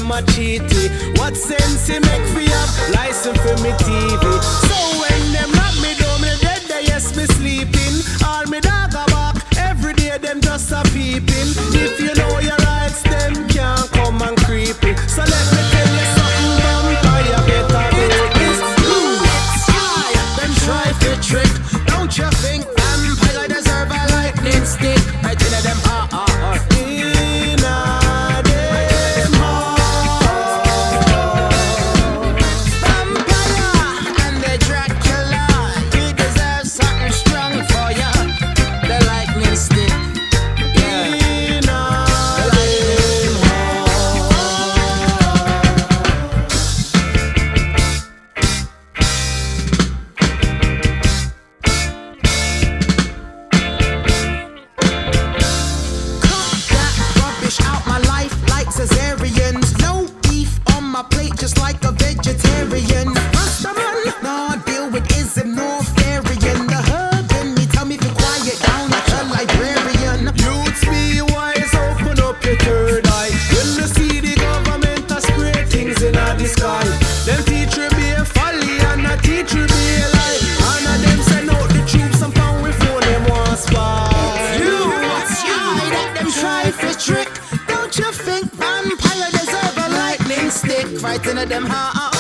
them a cheaty. What sense it make for have license for me TV? So when them lock me down, me dead there, yes me sleeping. All me dog a bark, every day them just a peeping. If you know your rights, them can't come and creeping. So let me tell you something, vampire better know this. Them try to trick, don't you think vampire deserve a lightning stick? Right in them heart. Caesarians, no beef on my plate, just like a vegetarian. Rastaman, no I deal with ism, no variant. The hub in me tell me to quiet down like a librarian. Youths be wise, open up your third eye. When you see the government a spray things in the sky, them teach you be a folly and a teach you be a lie. And of them send out the troops and pound with phone them want spy. Youths, that them try for trick. Don't you think vampire deserve a lightning stick right into them heart?